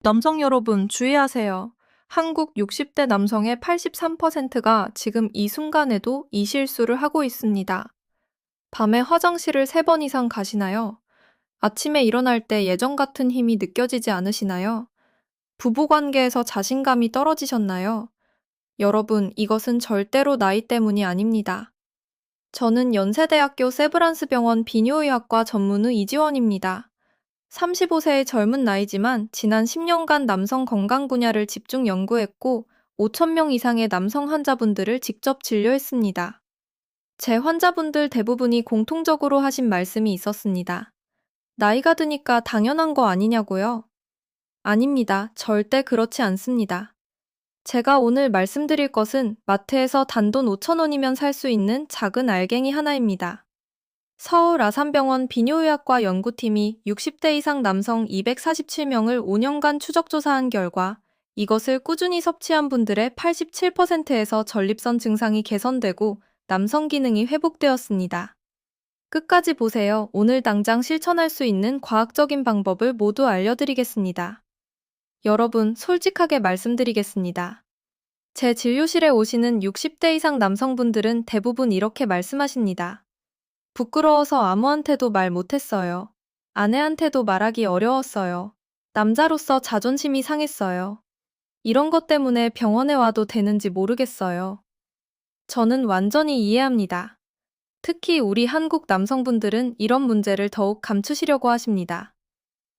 남성 여러분 주의하세요. 한국 60대 남성의 83%가 지금 이 순간에도 이 실수를 하고 있습니다. 밤에 화장실을 3번 이상 가시나요? 아침에 일어날 때 예전 같은 힘이 느껴지지 않으시나요? 부부관계에서 자신감이 떨어지셨나요? 여러분, 이것은 절대로 나이 때문이 아닙니다. 저는 연세대학교 세브란스 병원 비뇨의학과 전문의 이지원입니다. 35세의 젊은 나이지만 지난 10년간 남성 건강 분야를 집중 연구했고 5천 명 이상의 남성 환자분들을 직접 진료했습니다. 제 환자분들 대부분이 공통적으로 하신 말씀이 있었습니다. 나이가 드니까 당연한 거 아니냐고요? 아닙니다. 절대 그렇지 않습니다. 제가 오늘 말씀드릴 것은 마트에서 단돈 5천 원이면 살 수 있는 작은 알갱이 하나입니다. 서울 아산병원 비뇨의학과 연구팀이 60대 이상 남성 247명을 5년간 추적조사한 결과 이것을 꾸준히 섭취한 분들의 87%에서 전립선 증상이 개선되고 남성 기능이 회복되었습니다. 끝까지 보세요. 오늘 당장 실천할 수 있는 과학적인 방법을 모두 알려드리겠습니다. 여러분, 솔직하게 말씀드리겠습니다. 제 진료실에 오시는 60대 이상 남성분들은 대부분 이렇게 말씀하십니다. 부끄러워서 아무한테도 말 못했어요. 아내한테도 말하기 어려웠어요. 남자로서 자존심이 상했어요. 이런 것 때문에 병원에 와도 되는지 모르겠어요. 저는 완전히 이해합니다. 특히 우리 한국 남성분들은 이런 문제를 더욱 감추시려고 하십니다.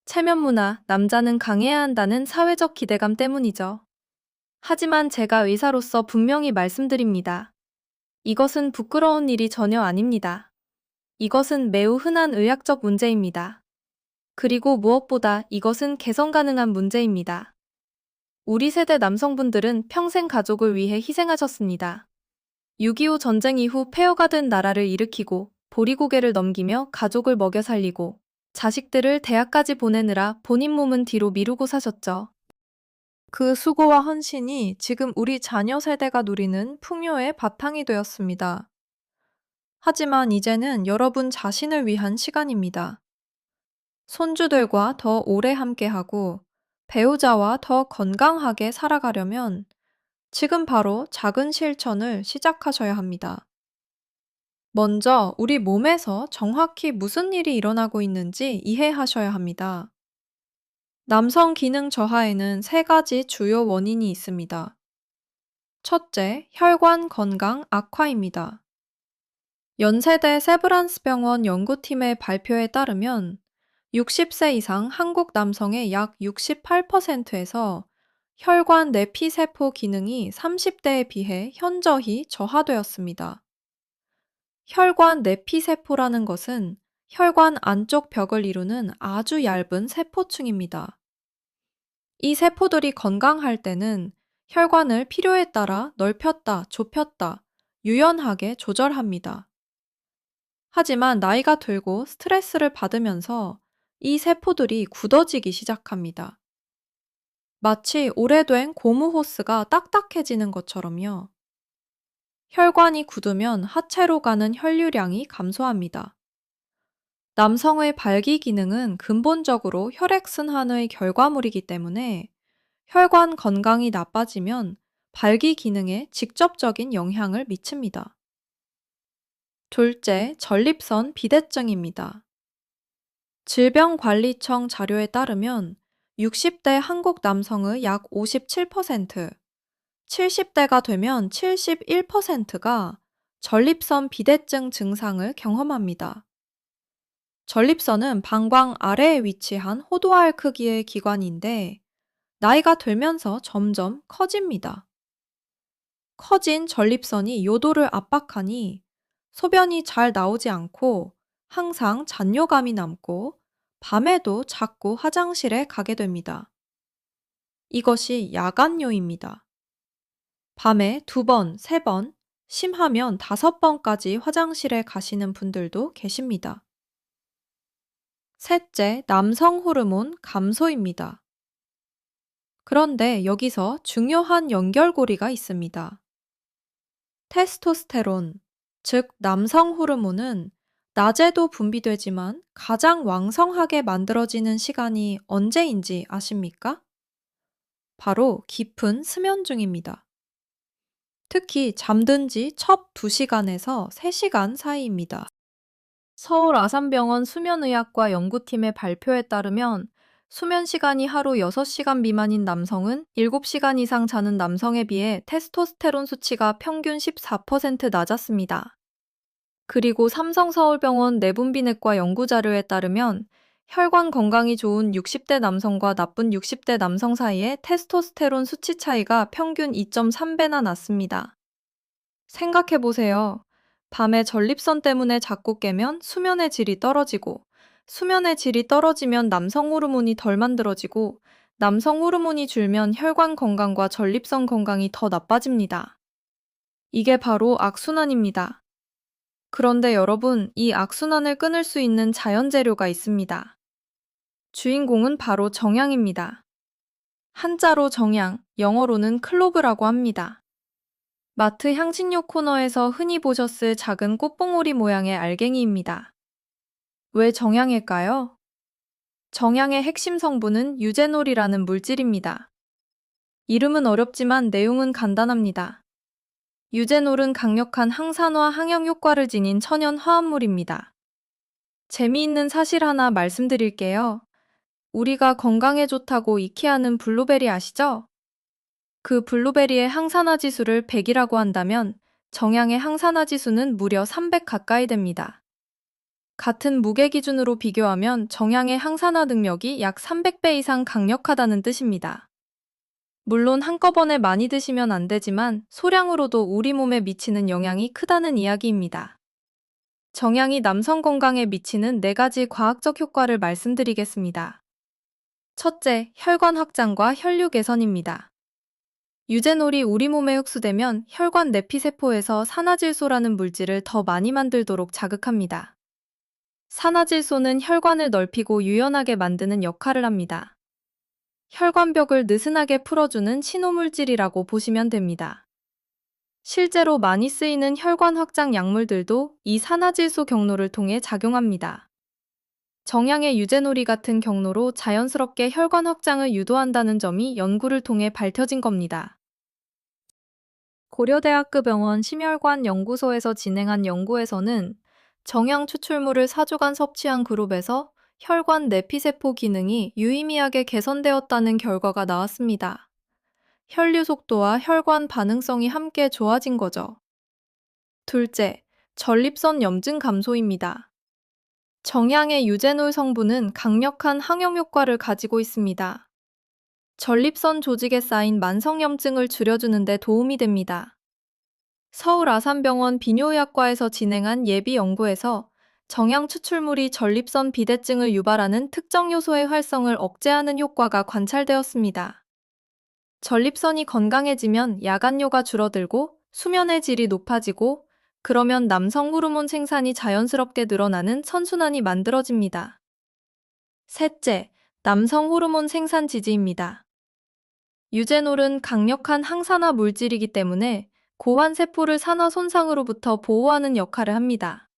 체면 문화, 남자는 강해야 한다는 사회적 기대감 때문이죠. 하지만 제가 의사로서 분명히 말씀드립니다. 이것은 부끄러운 일이 전혀 아닙니다. 이것은 매우 흔한 의학적 문제입니다. 그리고 무엇보다 이것은 개선 가능한 문제입니다. 우리 세대 남성분들은 평생 가족을 위해 희생하셨습니다. 6.25 전쟁 이후 폐허가 된 나라를 일으키고 보리고개를 넘기며 가족을 먹여 살리고 자식들을 대학까지 보내느라 본인 몸은 뒤로 미루고 사셨죠. 그 수고와 헌신이 지금 우리 자녀 세대가 누리는 풍요의 바탕이 되었습니다. 하지만 이제는 여러분 자신을 위한 시간입니다. 손주들과 더 오래 함께하고 배우자와 더 건강하게 살아가려면 지금 바로 작은 실천을 시작하셔야 합니다. 먼저 우리 몸에서 정확히 무슨 일이 일어나고 있는지 이해하셔야 합니다. 남성 기능 저하에는 3가지 주요 원인이 있습니다. 첫째, 혈관 건강 악화입니다. 연세대 세브란스 병원 연구팀의 발표에 따르면 60세 이상 한국 남성의 약 68%에서 혈관 내피세포 기능이 30대에 비해 현저히 저하되었습니다. 혈관 내피세포라는 것은 혈관 안쪽 벽을 이루는 아주 얇은 세포층입니다. 이 세포들이 건강할 때는 혈관을 필요에 따라 넓혔다, 좁혔다, 유연하게 조절합니다. 하지만 나이가 들고 스트레스를 받으면서 이 세포들이 굳어지기 시작합니다. 마치 오래된 고무 호스가 딱딱해지는 것처럼요. 혈관이 굳으면 하체로 가는 혈류량이 감소합니다. 남성의 발기 기능은 근본적으로 혈액순환의 결과물이기 때문에 혈관 건강이 나빠지면 발기 기능에 직접적인 영향을 미칩니다. 둘째, 전립선 비대증입니다. 질병관리청 자료에 따르면 60대 한국 남성의 약 57%, 70대가 되면 71%가 전립선 비대증 증상을 경험합니다. 전립선은 방광 아래에 위치한 호두알 크기의 기관인데 나이가 들면서 점점 커집니다. 커진 전립선이 요도를 압박하니 소변이 잘 나오지 않고 항상 잔뇨감이 남고 밤에도 자꾸 화장실에 가게 됩니다. 이것이 야간뇨입니다. 밤에 2번, 3번, 심하면 5번까지 화장실에 가시는 분들도 계십니다. 셋째, 남성 호르몬 감소입니다. 그런데 여기서 중요한 연결고리가 있습니다. 테스토스테론, 즉 남성 호르몬은 낮에도 분비되지만 가장 왕성하게 만들어지는 시간이 언제인지 아십니까? 바로 깊은 수면 중입니다. 특히 잠든 지 첫 2시간에서 3시간 사이입니다. 서울 아산병원 수면의학과 연구팀의 발표에 따르면 수면 시간이 하루 6시간 미만인 남성은 7시간 이상 자는 남성에 비해 테스토스테론 수치가 평균 14% 낮았습니다. 그리고 삼성서울병원 내분비내과 연구 자료에 따르면 혈관 건강이 좋은 60대 남성과 나쁜 60대 남성 사이의 테스토스테론 수치 차이가 평균 2.3배나 났습니다. 생각해보세요. 밤에 전립선 때문에 자꾸 깨면 수면의 질이 떨어지고, 수면의 질이 떨어지면 남성 호르몬이 덜 만들어지고, 남성 호르몬이 줄면 혈관 건강과 전립선 건강이 더 나빠집니다. 이게 바로 악순환입니다. 그런데 여러분, 이 악순환을 끊을 수 있는 자연 재료가 있습니다. 주인공은 바로 정향입니다. 한자로 정향, 영어로는 클로브라고 합니다. 마트 향신료 코너에서 흔히 보셨을 작은 꽃봉오리 모양의 알갱이입니다. 왜 정향일까요? 정향의 핵심 성분은 유제놀이라는 물질입니다. 이름은 어렵지만 내용은 간단합니다. 유제놀은 강력한 항산화 항염 효과를 지닌 천연 화합물입니다. 재미있는 사실 하나 말씀드릴게요. 우리가 건강에 좋다고 익히하는 블루베리 아시죠? 그 블루베리의 항산화 지수를 100이라고 한다면 정향의 항산화 지수는 무려 300 가까이 됩니다. 같은 무게 기준으로 비교하면 정향의 항산화 능력이 약 300배 이상 강력하다는 뜻입니다. 물론 한꺼번에 많이 드시면 안 되지만 소량으로도 우리 몸에 미치는 영향이 크다는 이야기입니다. 정향이 남성 건강에 미치는 4가지 과학적 효과를 말씀드리겠습니다. 첫째, 혈관 확장과 혈류 개선입니다. 유제놀이 우리 몸에 흡수되면 혈관 내피세포에서 산화질소라는 물질을 더 많이 만들도록 자극합니다. 산화질소는 혈관을 넓히고 유연하게 만드는 역할을 합니다. 혈관벽을 느슨하게 풀어주는 신호물질이라고 보시면 됩니다. 실제로 많이 쓰이는 혈관 확장 약물들도 이 산화질소 경로를 통해 작용합니다. 정향의 유제놀이 같은 경로로 자연스럽게 혈관 확장을 유도한다는 점이 연구를 통해 밝혀진 겁니다. 고려대학교 병원 심혈관 연구소에서 진행한 연구에서는 정향 추출물을 4주간 섭취한 그룹에서 혈관 내피세포 기능이 유의미하게 개선되었다는 결과가 나왔습니다. 혈류 속도와 혈관 반응성이 함께 좋아진 거죠. 둘째, 전립선 염증 감소입니다. 정향의 유제놀 성분은 강력한 항염 효과를 가지고 있습니다. 전립선 조직에 쌓인 만성염증을 줄여주는 데 도움이 됩니다. 서울 아산병원 비뇨의학과에서 진행한 예비 연구에서 정향 추출물이 전립선 비대증을 유발하는 특정 요소의 활성을 억제하는 효과가 관찰되었습니다. 전립선이 건강해지면 야간뇨가 줄어들고 수면의 질이 높아지고 그러면 남성 호르몬 생산이 자연스럽게 늘어나는 선순환이 만들어집니다. 셋째, 남성 호르몬 생산 지지입니다. 유제놀은 강력한 항산화 물질이기 때문에 고환 세포를 산화 손상으로부터 보호하는 역할을 합니다.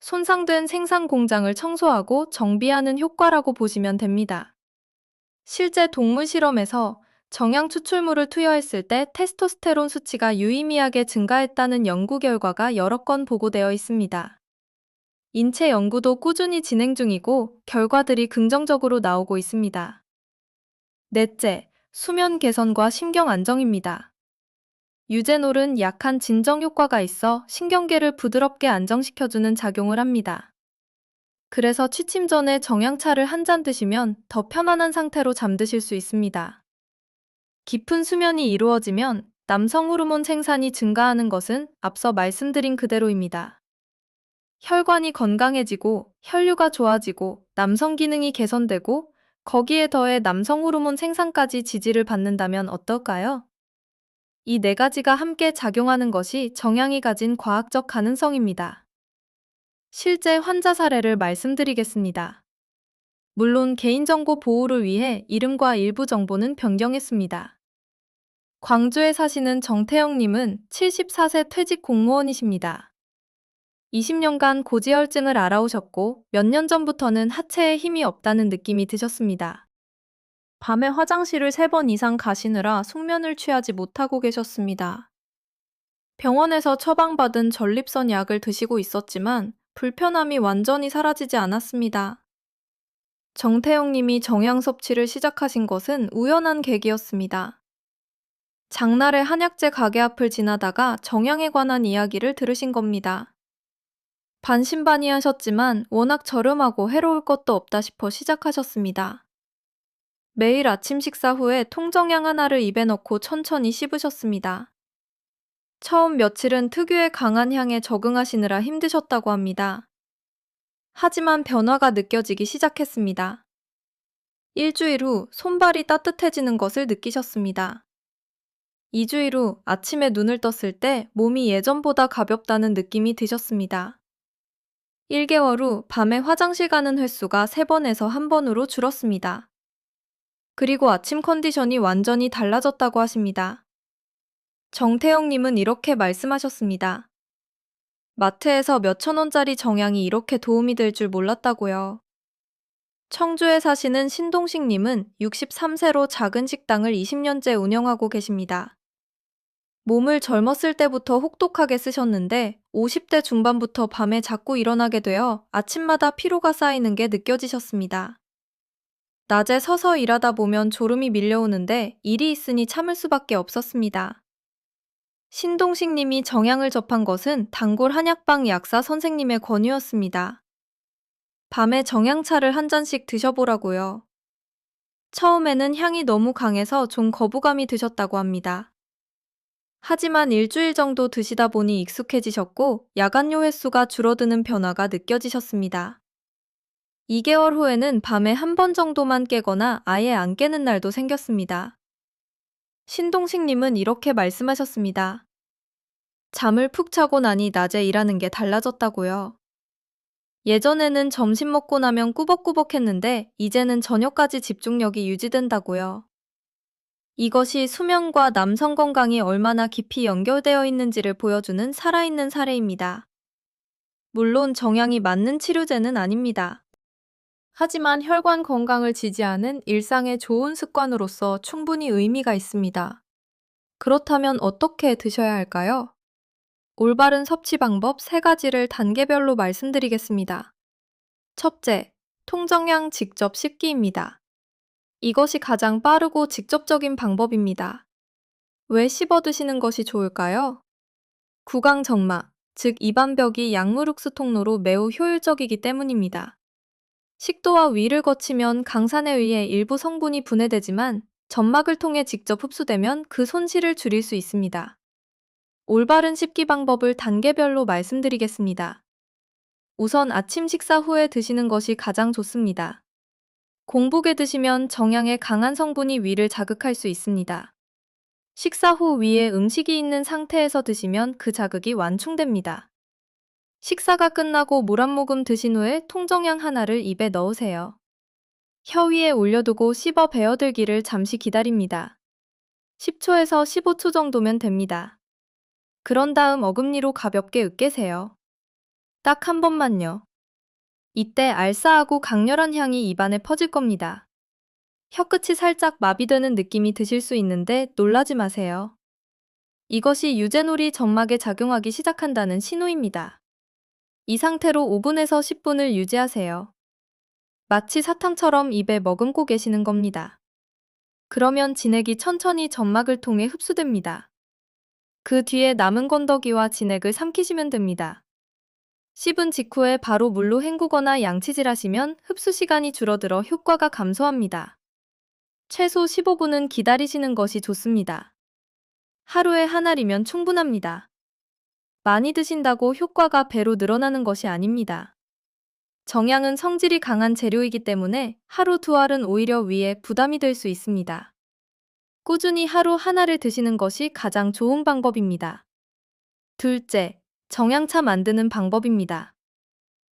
손상된 생산 공장을 청소하고 정비하는 효과라고 보시면 됩니다. 실제 동물 실험에서 정향 추출물을 투여했을 때 테스토스테론 수치가 유의미하게 증가했다는 연구 결과가 여러 건 보고되어 있습니다. 인체 연구도 꾸준히 진행 중이고 결과들이 긍정적으로 나오고 있습니다. 넷째, 수면 개선과 신경 안정입니다. 유제놀은 약한 진정 효과가 있어 신경계를 부드럽게 안정시켜주는 작용을 합니다. 그래서 취침 전에 정향차를 한 잔 드시면 더 편안한 상태로 잠드실 수 있습니다. 깊은 수면이 이루어지면 남성 호르몬 생산이 증가하는 것은 앞서 말씀드린 그대로입니다. 혈관이 건강해지고 혈류가 좋아지고 남성 기능이 개선되고 거기에 더해 남성 호르몬 생산까지 지지를 받는다면 어떨까요? 이 4가지가 함께 작용하는 것이 정향이 가진 과학적 가능성입니다. 실제 환자 사례를 말씀드리겠습니다. 물론 개인정보 보호를 위해 이름과 일부 정보는 변경했습니다. 광주에 사시는 정태영님은 74세 퇴직 공무원이십니다. 20년간 고지혈증을 앓아오셨고 몇 년 전부터는 하체에 힘이 없다는 느낌이 드셨습니다. 밤에 화장실을 3번 이상 가시느라 숙면을 취하지 못하고 계셨습니다. 병원에서 처방받은 전립선 약을 드시고 있었지만 불편함이 완전히 사라지지 않았습니다. 정태영 님이 정약 섭취를 시작하신 것은 우연한 계기였습니다. 장날에 한약재 가게 앞을 지나다가 정약에 관한 이야기를 들으신 겁니다. 반신반의하셨지만 워낙 저렴하고 해로울 것도 없다 싶어 시작하셨습니다. 매일 아침 식사 후에 통정약 하나를 입에 넣고 천천히 씹으셨습니다. 처음 며칠은 특유의 강한 향에 적응하시느라 힘드셨다고 합니다. 하지만 변화가 느껴지기 시작했습니다. 일주일 후 손발이 따뜻해지는 것을 느끼셨습니다. 2주일 후 아침에 눈을 떴을 때 몸이 예전보다 가볍다는 느낌이 드셨습니다. 1개월 후 밤에 화장실 가는 횟수가 3번에서 1번으로 줄었습니다. 그리고 아침 컨디션이 완전히 달라졌다고 하십니다. 정태영님은 이렇게 말씀하셨습니다. 마트에서 몇천 원짜리 정약이 이렇게 도움이 될 줄 몰랐다고요. 청주에 사시는 신동식님은 63세로 작은 식당을 20년째 운영하고 계십니다. 몸을 젊었을 때부터 혹독하게 쓰셨는데 50대 중반부터 밤에 자꾸 일어나게 되어 아침마다 피로가 쌓이는 게 느껴지셨습니다. 낮에 서서 일하다 보면 졸음이 밀려오는데 일이 있으니 참을 수밖에 없었습니다. 신동식 님이 정약을 접한 것은 단골 한약방 약사 선생님의 권유였습니다. 밤에 정향차를 한 잔씩 드셔보라고요. 처음에는 향이 너무 강해서 좀 거부감이 드셨다고 합니다. 하지만 일주일 정도 드시다 보니 익숙해지셨고 야간요 횟수가 줄어드는 변화가 느껴지셨습니다. 2개월 후에는 밤에 1번 정도만 깨거나 아예 안 깨는 날도 생겼습니다. 신동식님은 이렇게 말씀하셨습니다. 잠을 푹 자고 나니 낮에 일하는 게 달라졌다고요. 예전에는 점심 먹고 나면 꾸벅꾸벅했는데 이제는 저녁까지 집중력이 유지된다고요. 이것이 수면과 남성 건강이 얼마나 깊이 연결되어 있는지를 보여주는 살아있는 사례입니다. 물론 정약이 맞는 치료제는 아닙니다. 하지만 혈관 건강을 지지하는 일상의 좋은 습관으로서 충분히 의미가 있습니다. 그렇다면 어떻게 드셔야 할까요? 올바른 섭취 방법 3가지를 단계별로 말씀드리겠습니다. 첫째, 통정량 직접 씹기입니다. 이것이 가장 빠르고 직접적인 방법입니다. 왜 씹어 드시는 것이 좋을까요? 구강정막, 즉 입안벽이 약물 흡수 통로로 매우 효율적이기 때문입니다. 식도와 위를 거치면 강산에 의해 일부 성분이 분해되지만 점막을 통해 직접 흡수되면 그 손실을 줄일 수 있습니다. 올바른 씹기 방법을 단계별로 말씀드리겠습니다. 우선 아침 식사 후에 드시는 것이 가장 좋습니다. 공복에 드시면 정향의 강한 성분이 위를 자극할 수 있습니다. 식사 후 위에 음식이 있는 상태에서 드시면 그 자극이 완충됩니다. 식사가 끝나고 물 한 모금 드신 후에 통정약 하나를 입에 넣으세요. 혀 위에 올려두고 씹어 베어들기를 잠시 기다립니다. 10초에서 15초 정도면 됩니다. 그런 다음 어금니로 가볍게 으깨세요. 딱 한 번만요. 이때 알싸하고 강렬한 향이 입안에 퍼질 겁니다. 혀끝이 살짝 마비되는 느낌이 드실 수 있는데 놀라지 마세요. 이것이 유제놀이 점막에 작용하기 시작한다는 신호입니다. 이 상태로 5분에서 10분을 유지하세요. 마치 사탕처럼 입에 머금고 계시는 겁니다. 그러면 진액이 천천히 점막을 통해 흡수됩니다. 그 뒤에 남은 건더기와 진액을 삼키시면 됩니다. 씹은 직후에 바로 물로 헹구거나 양치질하시면 흡수 시간이 줄어들어 효과가 감소합니다. 최소 15분은 기다리시는 것이 좋습니다. 하루에 한 알이면 충분합니다. 많이 드신다고 효과가 배로 늘어나는 것이 아닙니다. 정향은 성질이 강한 재료이기 때문에 하루 2알은 오히려 위에 부담이 될 수 있습니다. 꾸준히 하루 한 알을 드시는 것이 가장 좋은 방법입니다. 둘째, 정향차 만드는 방법입니다.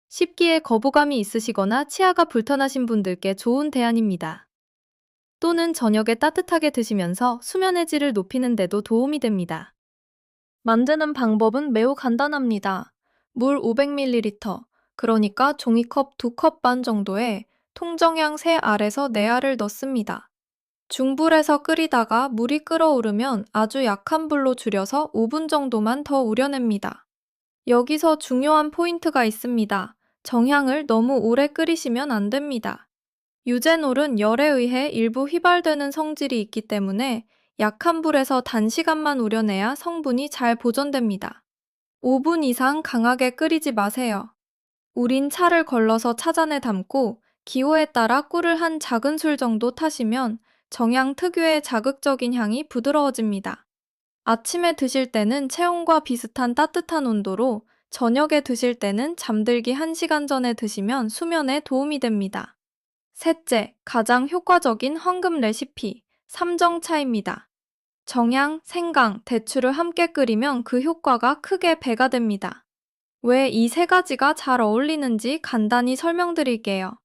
씹기에 거부감이 있으시거나 치아가 불편하신 분들께 좋은 대안입니다. 또는 저녁에 따뜻하게 드시면서 수면의 질을 높이는 데도 도움이 됩니다. 만드는 방법은 매우 간단합니다. 물 500ml, 그러니까 종이컵 2컵 반 정도에 통정향 3알에서 4알을 넣습니다. 중불에서 끓이다가 물이 끓어오르면 아주 약한 불로 줄여서 5분 정도만 더 우려냅니다. 여기서 중요한 포인트가 있습니다. 정향을 너무 오래 끓이시면 안 됩니다. 유제놀은 열에 의해 일부 휘발되는 성질이 있기 때문에 약한 불에서 단시간만 우려내야 성분이 잘 보존됩니다. 5분 이상 강하게 끓이지 마세요. 우린 차를 걸러서 차잔에 담고 기호에 따라 꿀을 한 작은 술 정도 타시면 정향 특유의 자극적인 향이 부드러워집니다. 아침에 드실 때는 체온과 비슷한 따뜻한 온도로, 저녁에 드실 때는 잠들기 1시간 전에 드시면 수면에 도움이 됩니다. 셋째, 가장 효과적인 황금 레시피, 삼정차입니다. 정향, 생강, 대추를 함께 끓이면 그 효과가 크게 배가 됩니다. 왜 이 세 가지가 잘 어울리는지 간단히 설명드릴게요.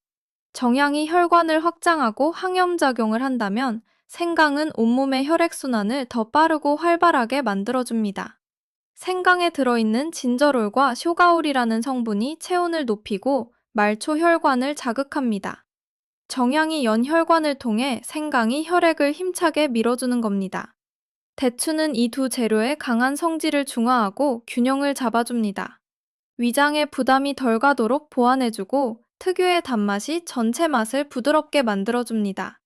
정향이 혈관을 확장하고 항염작용을 한다면 생강은 온몸의 혈액순환을 더 빠르고 활발하게 만들어줍니다. 생강에 들어있는 진저롤과 쇼가올이라는 성분이 체온을 높이고 말초 혈관을 자극합니다. 정향이 연 혈관을 통해 생강이 혈액을 힘차게 밀어주는 겁니다. 대추는 이 두 재료의 강한 성질을 중화하고 균형을 잡아줍니다. 위장에 부담이 덜 가도록 보완해주고 특유의 단맛이 전체 맛을 부드럽게 만들어줍니다.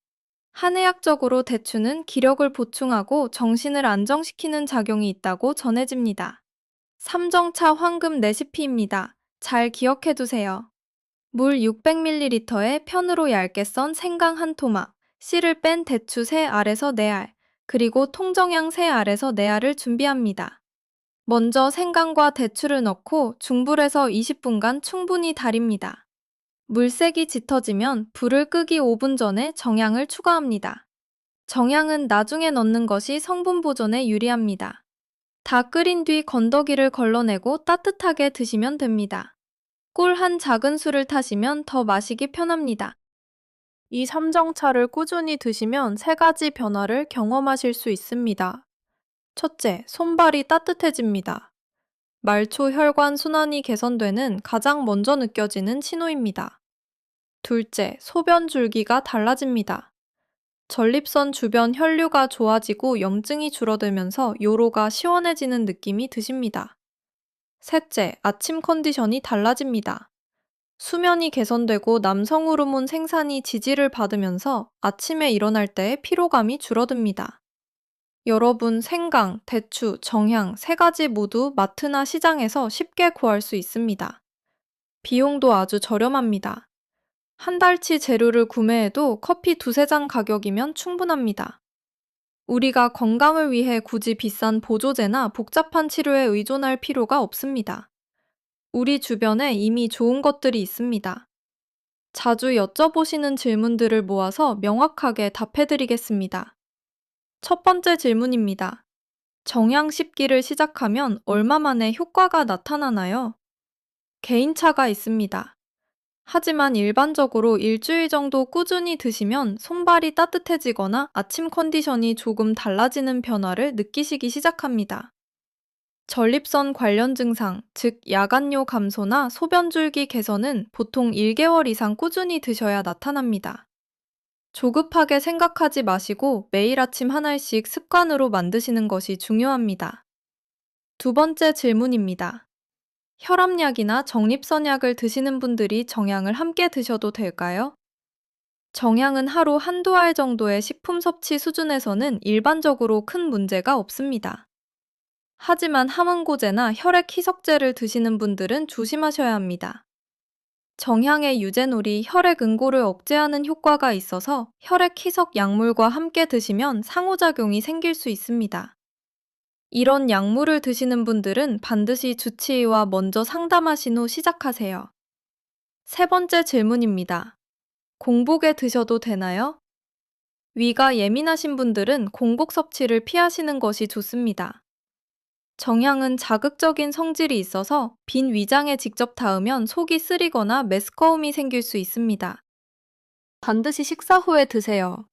한의학적으로 대추는 기력을 보충하고 정신을 안정시키는 작용이 있다고 전해집니다. 삼정차 황금 레시피입니다. 잘 기억해두세요. 물 600ml에 편으로 얇게 썬 생강 한 토막, 씨를 뺀 대추 3알에서 4알, 그리고 통정향 3알에서 4알을 준비합니다. 먼저 생강과 대추를 넣고 중불에서 20분간 충분히 달입니다. 물색이 짙어지면 불을 끄기 5분 전에 정향을 추가합니다. 정향은 나중에 넣는 것이 성분 보존에 유리합니다. 다 끓인 뒤 건더기를 걸러내고 따뜻하게 드시면 됩니다. 꿀 한 작은 술을 타시면 더 마시기 편합니다. 이 삼정차를 꾸준히 드시면 3가지 변화를 경험하실 수 있습니다. 첫째, 손발이 따뜻해집니다. 말초 혈관 순환이 개선되는 가장 먼저 느껴지는 신호입니다. 둘째, 소변 줄기가 달라집니다. 전립선 주변 혈류가 좋아지고 염증이 줄어들면서 요로가 시원해지는 느낌이 드십니다. 셋째, 아침 컨디션이 달라집니다. 수면이 개선되고 남성 호르몬 생산이 지지를 받으면서 아침에 일어날 때의 피로감이 줄어듭니다. 여러분, 생강, 대추, 정향 3가지 모두 마트나 시장에서 쉽게 구할 수 있습니다. 비용도 아주 저렴합니다. 한 달치 재료를 구매해도 커피 2~3잔 가격이면 충분합니다. 우리가 건강을 위해 굳이 비싼 보조제나 복잡한 치료에 의존할 필요가 없습니다. 우리 주변에 이미 좋은 것들이 있습니다. 자주 여쭤보시는 질문들을 모아서 명확하게 답해드리겠습니다. 첫 번째 질문입니다. 정향 씹기를 시작하면 얼마 만에 효과가 나타나나요? 개인차가 있습니다. 하지만 일반적으로 일주일 정도 꾸준히 드시면 손발이 따뜻해지거나 아침 컨디션이 조금 달라지는 변화를 느끼시기 시작합니다. 전립선 관련 증상, 즉 야간요 감소나 소변줄기 개선은 보통 1개월 이상 꾸준히 드셔야 나타납니다. 조급하게 생각하지 마시고 매일 아침 한 알씩 습관으로 만드시는 것이 중요합니다. 두 번째 질문입니다. 혈압약이나 정립선약을 드시는 분들이 정향을 함께 드셔도 될까요? 정향은 하루 한두 알 정도의 식품 섭취 수준에서는 일반적으로 큰 문제가 없습니다. 하지만 함흥고제나 혈액 희석제를 드시는 분들은 조심하셔야 합니다. 정향의 유제놀이 혈액 응고를 억제하는 효과가 있어서 혈액 희석 약물과 함께 드시면 상호작용이 생길 수 있습니다. 이런 약물을 드시는 분들은 반드시 주치의와 먼저 상담하신 후 시작하세요. 세 번째 질문입니다. 공복에 드셔도 되나요? 위가 예민하신 분들은 공복 섭취를 피하시는 것이 좋습니다. 정향은 자극적인 성질이 있어서 빈 위장에 직접 닿으면 속이 쓰리거나 메스꺼움이 생길 수 있습니다. 반드시 식사 후에 드세요.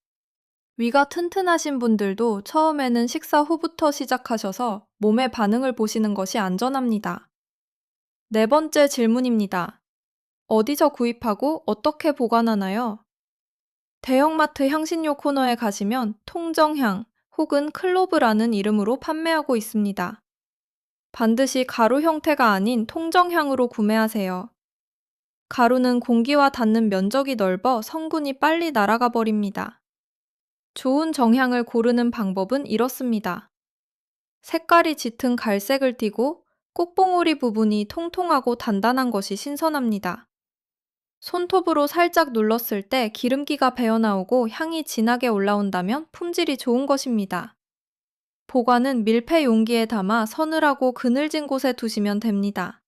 위가 튼튼하신 분들도 처음에는 식사 후부터 시작하셔서 몸의 반응을 보시는 것이 안전합니다. 네 번째 질문입니다. 어디서 구입하고 어떻게 보관하나요? 대형마트 향신료 코너에 가시면 통정향 혹은 클로브라는 이름으로 판매하고 있습니다. 반드시 가루 형태가 아닌 통정향으로 구매하세요. 가루는 공기와 닿는 면적이 넓어 성분이 빨리 날아가 버립니다. 좋은 정향을 고르는 방법은 이렇습니다. 색깔이 짙은 갈색을 띠고 꽃봉오리 부분이 통통하고 단단한 것이 신선합니다. 손톱으로 살짝 눌렀을 때 기름기가 배어나오고 향이 진하게 올라온다면 품질이 좋은 것입니다. 보관은 밀폐 용기에 담아 서늘하고 그늘진 곳에 두시면 됩니다.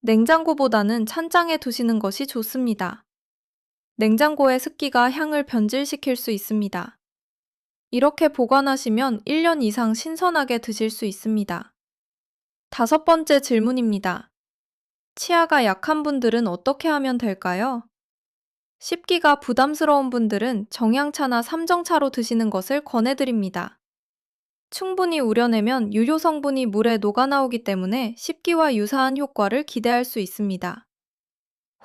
냉장고보다는 찬장에 두시는 것이 좋습니다. 냉장고의 습기가 향을 변질시킬 수 있습니다. 이렇게 보관하시면 1년 이상 신선하게 드실 수 있습니다. 5번째 질문입니다. 치아가 약한 분들은 어떻게 하면 될까요? 씹기가 부담스러운 분들은 정향차나 삼정차로 드시는 것을 권해드립니다. 충분히 우려내면 유효 성분이 물에 녹아나오기 때문에 씹기와 유사한 효과를 기대할 수 있습니다.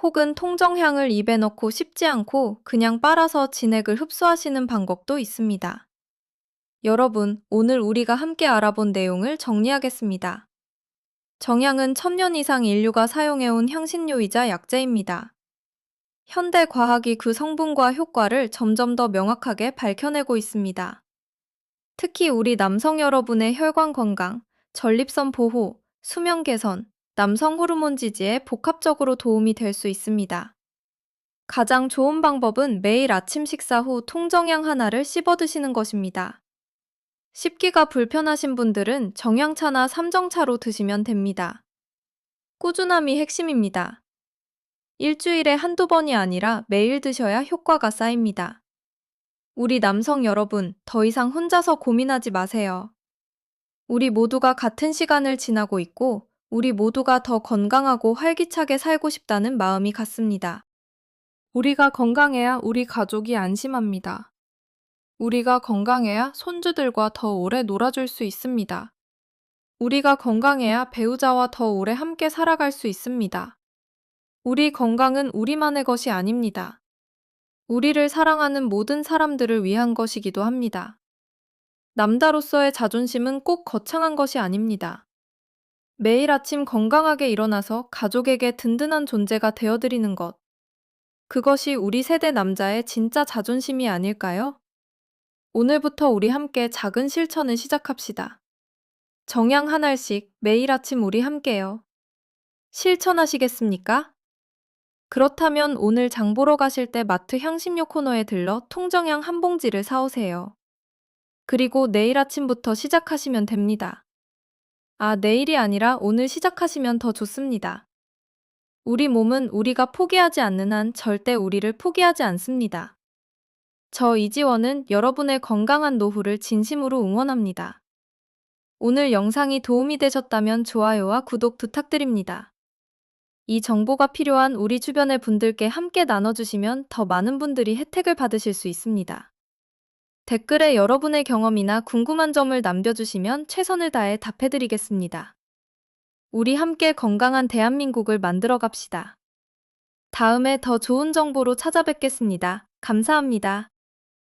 혹은 통정향을 입에 넣고 씹지 않고 그냥 빨아서 진액을 흡수하시는 방법도 있습니다. 여러분, 오늘 우리가 함께 알아본 내용을 정리하겠습니다. 정향은 1000년 이상 인류가 사용해온 향신료이자 약재입니다. 현대 과학이 그 성분과 효과를 점점 더 명확하게 밝혀내고 있습니다. 특히 우리 남성 여러분의 혈관 건강, 전립선 보호, 수면 개선, 남성 호르몬 지지에 복합적으로 도움이 될 수 있습니다. 가장 좋은 방법은 매일 아침 식사 후 통정향 하나를 씹어 드시는 것입니다. 씹기가 불편하신 분들은 정향차나 삼정차로 드시면 됩니다. 꾸준함이 핵심입니다. 일주일에 한두 번이 아니라 매일 드셔야 효과가 쌓입니다. 우리 남성 여러분, 더 이상 혼자서 고민하지 마세요. 우리 모두가 같은 시간을 지나고 있고, 우리 모두가 더 건강하고 활기차게 살고 싶다는 마음이 같습니다. 우리가 건강해야 우리 가족이 안심합니다. 우리가 건강해야 손주들과 더 오래 놀아줄 수 있습니다. 우리가 건강해야 배우자와 더 오래 함께 살아갈 수 있습니다. 우리 건강은 우리만의 것이 아닙니다. 우리를 사랑하는 모든 사람들을 위한 것이기도 합니다. 남자로서의 자존심은 꼭 거창한 것이 아닙니다. 매일 아침 건강하게 일어나서 가족에게 든든한 존재가 되어드리는 것. 그것이 우리 세대 남자의 진짜 자존심이 아닐까요? 오늘부터 우리 함께 작은 실천을 시작합시다. 정향 한 알씩 매일 아침 우리 함께요. 실천하시겠습니까? 그렇다면 오늘 장 보러 가실 때 마트 향신료 코너에 들러 통정향 한 봉지를 사오세요. 그리고 내일 아침부터 시작하시면 됩니다. 내일이 아니라 오늘 시작하시면 더 좋습니다. 우리 몸은 우리가 포기하지 않는 한 절대 우리를 포기하지 않습니다. 저 이지원은 여러분의 건강한 노후를 진심으로 응원합니다. 오늘 영상이 도움이 되셨다면 좋아요와 구독 부탁드립니다. 이 정보가 필요한 우리 주변의 분들께 함께 나눠주시면 더 많은 분들이 혜택을 받으실 수 있습니다. 댓글에 여러분의 경험이나 궁금한 점을 남겨주시면 최선을 다해 답해드리겠습니다. 우리 함께 건강한 대한민국을 만들어 갑시다. 다음에 더 좋은 정보로 찾아뵙겠습니다. 감사합니다.